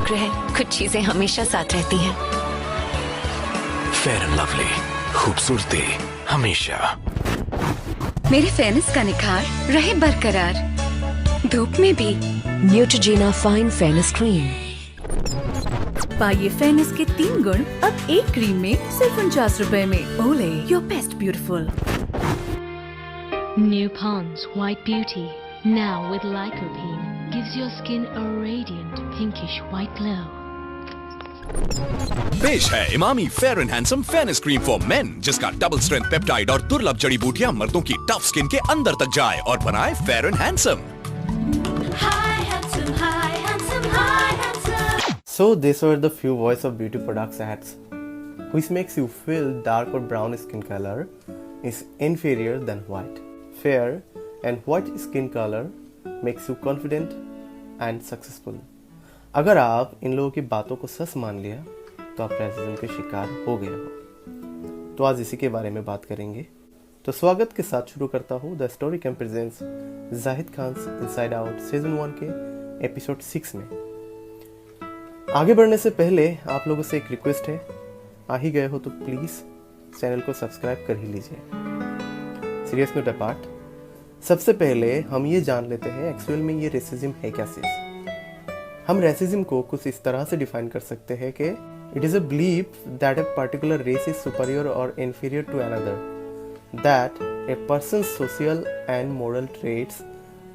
शुक्र है कुछ चीजें हमेशा साथ रहती हैं। फेयर एंड लवली, खूबसूरती हमेशा। मेरे फेयरनेस का निखार रहे बरकरार, धूप में भी। Neutrogena fine fairness cream. पाइए फेयरनेस के 3 गुण अब एक क्रीम में सिर्फ 49 रुपए में। ओले, your best beautiful. New Pond's White Beauty, now with lycopene, gives your skin a radiant pinkish white glow. पेश है Emami fair and handsome fairness cream for main, जिसका डबल स्ट्रेंथ पेप्टाइड और दुर्लभ जड़ी बूटियां मर्दों की टफ स्किन के अंदर तक जाए और बनाए fair and handsome. So these were the few Voice of Beauty products ads, which makes you feel dark or brown skin color is inferior than white. Fair and white skin color makes you confident and successful. अगर आप इन लोगों की बातों को सच मान लिया तो आप रेसिज्म के शिकार हो गए हो। तो आज इसी के बारे में बात करेंगे। तो स्वागत के साथ शुरू करता हूँ the story camp presents Zahid Khan's inside out season 1 के एपिसोड 6 में। आगे बढ़ने से पहले आप लोगों से एक रिक्वेस्ट है, आ ही गए हो तो प्लीज़ चैनल को सब्सक्राइब कर ही लीजिए। सीरियस नोट अपार्ट, सबसे पहले हम ये जान लेते हैं एक्चुअल में ये रेसिज्म है क्या चीज़। हम रेसिज्म को कुछ इस तरह से डिफाइन कर सकते हैं कि it is a belief that a particular race is superior or inferior to another, that a person's social and moral traits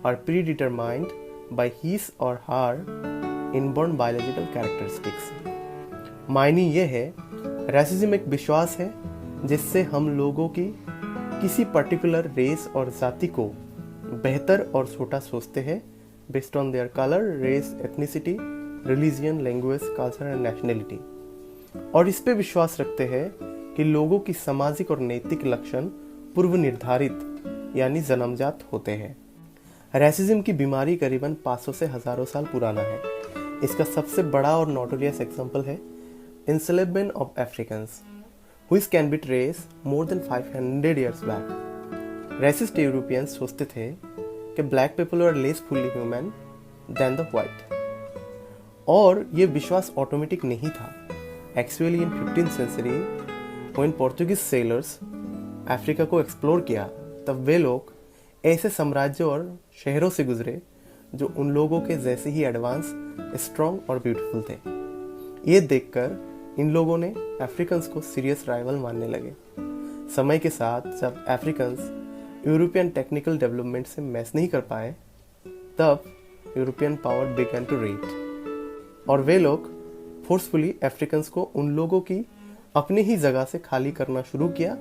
are predetermined by his और हर इनबॉर्न बायोलॉजिकल कैरेक्टरिस्टिक्स। मायने ये है, racism एक विश्वास है जिससे हम लोगों की किसी पर्टिकुलर रेस और जाति को बेहतर और छोटा सोचते हैं based on their colour, race, ethnicity, religion, language, culture and nationality, और इस पे विश्वास रखते हैं कि लोगों की सामाजिक और नैतिक लक्षण पूर्व निर्धारित यानी जन्मजात होते हैं। रेसिज्म की बीमारी करीबन 500 से हजारों साल पुराना है। इसका सबसे बड़ा और नोटोरियस एग्जाम्पल है enslavement of Africans, which can be traced more than 500 years back. Racist Europeans सोचते थे कि black people are less fully human than the white, और ये विश्वास ऑटोमेटिक नहीं था। Actually in 15th century when Portuguese sailors Africa को explore किया, तब वे लोग ऐसे साम्राज्य और शहरों से गुजरे जो उन लोगों के जैसे ही एडवांस, स्ट्रॉन्ग और ब्यूटीफुल थे। ये देखकर इन लोगों ने अफ्रीकन्स को सीरियस राइवल मानने लगे। समय के साथ जब अफ्रीकन्स यूरोपियन टेक्निकल डेवलपमेंट से मैच नहीं कर पाए, तब European power began to reach, और वे लोग फोर्सफुली अफ्रीकन्स को उन लोगों की अपनी ही जगह से खाली करना शुरू किया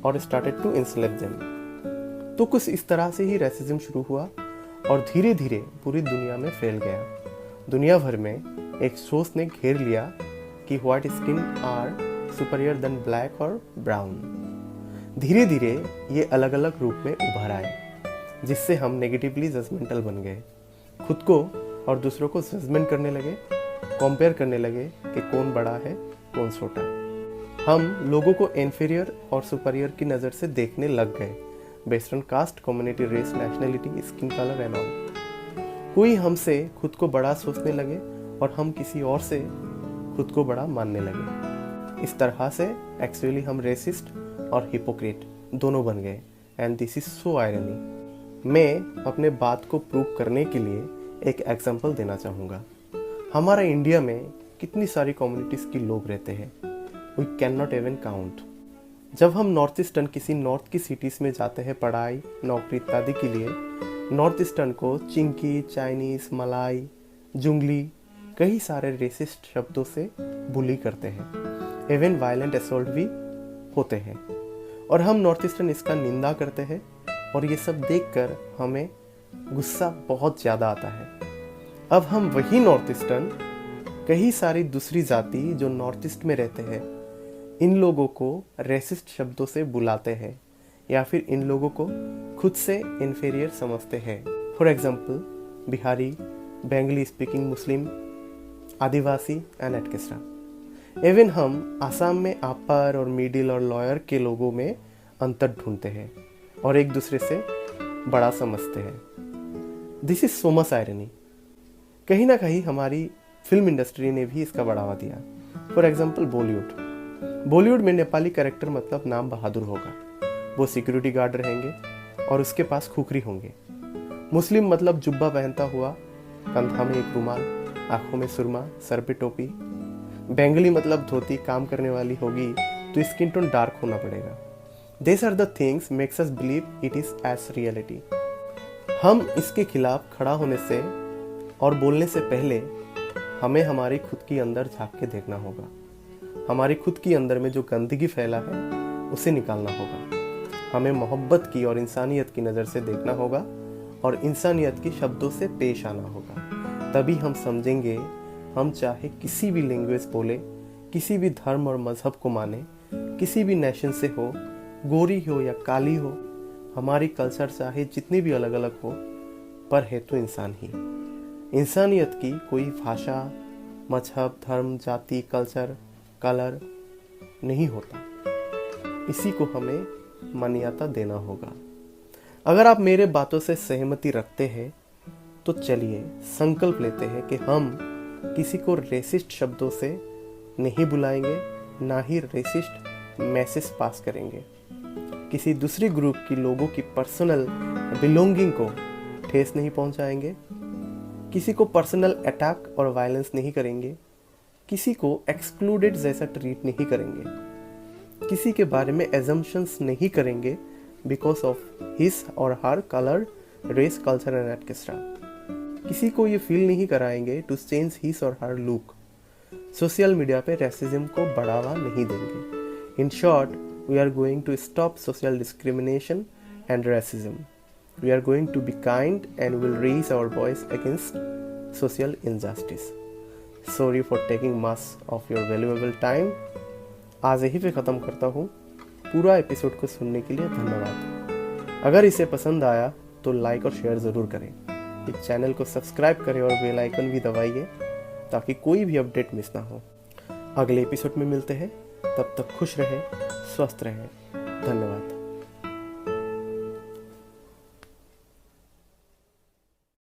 और स्टार्टेड टू इंस्लेव देम। तो कुछ इस तरह से ही रेसिज्म शुरू हुआ और धीरे धीरे पूरी दुनिया में फैल गया। दुनिया भर में एक सोच ने घेर लिया कि white skin are superior than black और ब्राउन। धीरे धीरे ये अलग अलग रूप में उभर आए, जिससे हम नेगेटिवली जजमेंटल बन गए, खुद को और दूसरों को जजमेंट करने लगे, कंपेयर करने लगे कि कौन बड़ा है कौन छोटा। हम लोगों को इन्फीरियर और सुपीरियर की नज़र से देखने लग गए based on caste, community, race, nationality, skin colour and all. कोई हमसे खुद को बड़ा सोचने लगे और हम किसी और से खुद को बड़ा मानने लगे। इस तरह से एक्चुअली हम रेसिस्ट और हिपोक्रेट दोनों बन गए, and this is so irony. मैं अपने बात को प्रूव करने के लिए एक एग्जांपल देना चाहूँगा। हमारा इंडिया में कितनी सारी कम्युनिटीज़ के लोग रहते हैं, we can not even count. जब हम नॉर्थ ईस्टर्न किसी नॉर्थ की सिटीज़ में जाते हैं पढ़ाई, नौकरी इत्यादि के लिए, नॉर्थ ईस्टर्न को चिंकी, चाइनीज़, मलाई, जुंगली, कई सारे रेसिस्ट शब्दों से बुली करते हैं। इवन वायलेंट असॉल्ट भी होते हैं, और हम नॉर्थ ईस्टर्न इसका निंदा करते हैं, और ये सब देखकर हमें गुस्सा बहुत ज़्यादा आता है। अब हम वही नॉर्थ ईस्टर्न कई सारी दूसरी जाति जो नॉर्थ ईस्ट में रहते हैं, इन लोगों को रेसिस्ट शब्दों से बुलाते हैं या फिर इन लोगों को खुद से इन्फीरियर समझते हैं। For example Bihari, Bengali speaking Muslim, Adivasi and etcetera. Even हम आसाम में अपर और मिडिल और लॉयर के लोगों में अंतर ढूंढते हैं और एक दूसरे से बड़ा समझते हैं। This is so much irony. कहीं ना कहीं हमारी फिल्म इंडस्ट्री ने भी इसका बढ़ावा दिया। फॉर एग्जाम्पल बॉलीवुड में नेपाली कैरेक्टर मतलब नाम बहादुर होगा, वो सिक्योरिटी गार्ड रहेंगे और उसके पास खुखरी होंगे। मुस्लिम मतलब जुब्बा पहनता हुआ, कंधा में एक रुमाल, आंखों में सुरमा, सर पे टोपी। बेंगली मतलब धोती, काम करने वाली होगी तो स्किन टोन डार्क होना पड़ेगा। These are the things makes us believe it is as reality। हम इसके खिलाफ खड़ा होने से और बोलने से पहले हमें हमारी खुद की अंदर झांक के देखना होगा। हमारी खुद की अंदर में जो गंदगी फैला है उसे निकालना होगा। हमें मोहब्बत की और इंसानियत की नज़र से देखना होगा और इंसानियत की शब्दों से पेश आना होगा। तभी हम समझेंगे, हम चाहे किसी भी लैंग्वेज बोले, किसी भी धर्म और मजहब को माने, किसी भी नेशन से हो, गोरी हो या काली हो, हमारी कल्चर चाहे जितनी भी अलग अलग हो, पर है तो इंसान ही। इंसानियत की कोई भाषा, मजहब, धर्म, जाति, कल्चर, कलर नहीं होता। इसी को हमें मान्यता देना होगा। अगर आप मेरे बातों से सहमति रखते हैं तो चलिए संकल्प लेते हैं कि हम किसी को रेसिस्ट शब्दों से नहीं बुलाएंगे, ना ही रेसिस्ट मैसेज पास करेंगे। किसी दूसरी ग्रुप की लोगों की पर्सनल बिलोंगिंग को ठेस नहीं पहुंचाएंगे, किसी को पर्सनल अटैक और वायलेंस नहीं करेंगे, किसी को एक्सक्लूडेड जैसा ट्रीट नहीं करेंगे, किसी के बारे में एजम्पशंस नहीं करेंगे बिकॉज ऑफ हिज और her colour, race, culture and etcetera. किसी को ये फील नहीं कराएंगे टू चेंज हिज और हर लुक। सोशल मीडिया पे रेसिज्म को बढ़ावा नहीं देंगे। In short, we are going to stop social discrimination and racism. We are going to be kind and will raise our voice against social injustice. Sorry for taking much of your valuable time. आज यहीं पे ख़त्म करता हूँ। पूरा episode को सुनने के लिए धन्यवाद। अगर इसे पसंद आया तो लाइक और शेयर ज़रूर करें। इस चैनल को सब्सक्राइब करें और बेल आइकन भी दबाइए ताकि कोई भी अपडेट मिस ना हो। अगले एपिसोड में मिलते हैं, तब तक खुश रहें, स्वस्थ रहें। धन्यवाद।